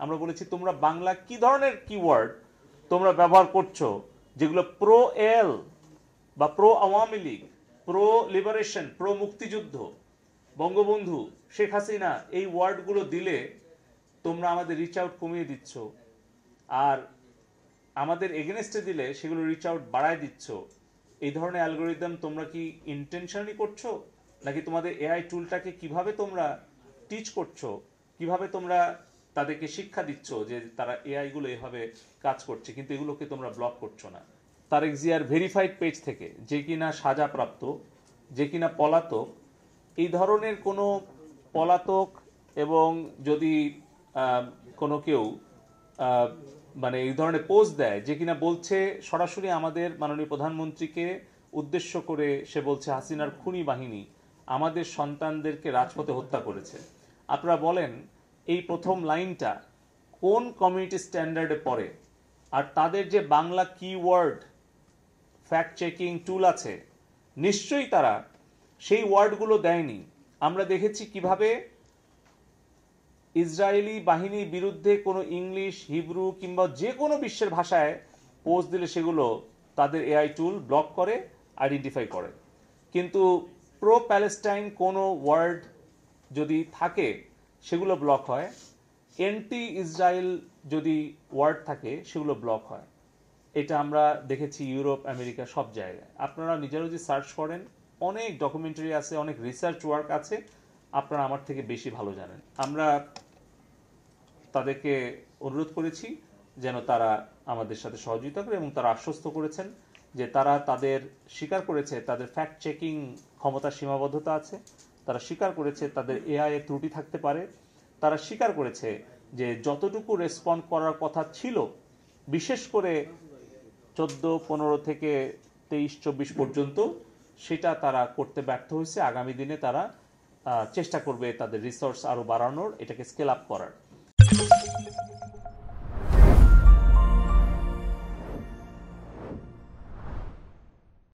আমরা বলেছি তোমরা বাংলা কি ধরনের কিওয়ার্ড তোমরা ব্যবহার করছো যেগুলো প্রো এল বা pro Awami League, pro liberation, pro মুক্তিযুদ্ধ, বঙ্গবন্ধু, শেখ হাসিনা, এই ওয়ার্ডগুলো দিলে তোমরা আমাদের রিচ আউট কমিয়ে দিচ্ছ, আর আমাদের এগেনস্টে দিলে সেগুলো রিচ আউট বাড়ায় দিচ্ছ। এই ধরনের অ্যালগোরিদম তোমরা কি ইন্টেনশনালি করছো, নাকি তোমাদের এআই টুলটাকে কিভাবে তোমরা টিচ করছো, কিভাবে তোমরা তাদেরকে শিক্ষা দিচ্ছ যে তারা এআই গুলো এভাবে কাজ করছে, কিন্তু এগুলোকে তোমরা ব্লক করছো না। তারেক জিয়ার ভেরিফাইড পেজ থেকে যে কিনা সাজাপ্রাপ্ত, যে কিনা পলাতক, এই ধরনের কোনো পলাতক এবং যদি কোনো কেউ মানে এই ধরনের পোস্ট দেয় যে কিনা বলছে সরাসরি আমাদের মাননীয় প্রধানমন্ত্রীকে উদ্দেশ্য করে, সে বলছে হাসিনার খুনি বাহিনী আমাদের সন্তানদেরকে রাজপথে হত্যা করেছে, আপনারা বলেন এই প্রথম লাইনটা কোন কমিউনিটি স্ট্যান্ডার্ডে পড়ে? আর তাদের যে Bangla keyword fact checking tool আছে, নিশ্চয়ই তারা সেই ওয়ার্ডগুলো দেয়নি। আমরা দেখেছি কিভাবে ইসরায়েলি বাহিনীর বিরুদ্ধে কোনো ইংলিশ, হিব্রু কিংবা যে কোনো বিশ্বের ভাষায় পোস্ট দিলে সেগুলো তাদের এআই টুল ব্লক করে, আইডেন্টিফাই করে। কিন্তু প্রো প্যালেস্টাইন কোনো ওয়ার্ড যদি থাকে সেগুলো ব্লক হয়, এন্টি ইসরায়েল যদি ওয়ার্ড থাকে সেগুলো ব্লক হয়। এটা আমরা দেখেছি ইউরোপ, আমেরিকা, সব জায়গায়। আপনারা নিজেরা যদি সার্চ করেন, অনেক ডকুমেন্টারি আছে, অনেক রিসার্চ ওয়ার্ক আছে, আপনারা আমার থেকে বেশি ভালো জানেন। আমরা তাদেরকে অনুরোধ করেছি যেন তারা আমাদের সাথে সহযোগিতা করে, এবং তারা আশ্বস্ত করেছেন যে তারা তাদের স্বীকার করেছে তাদের ফ্যাক্ট চেকিং ক্ষমতার সীমাবদ্ধতা আছে, তারা স্বীকার করেছে তাদের এআই এর ত্রুটি থাকতে পারে, তারা স্বীকার করেছে যে যতটুকু রেসপন্ড করার কথা ছিল, বিশেষ করে 14, 15 থেকে 23, 24 পর্যন্ত, সেটা তারা করতে ব্যর্থ হয়েছে। আগামী দিনে তারা চেষ্টা করবে তাদের রিসোর্স আরো বাড়ানোর, এটাকে স্কেল আপ করার।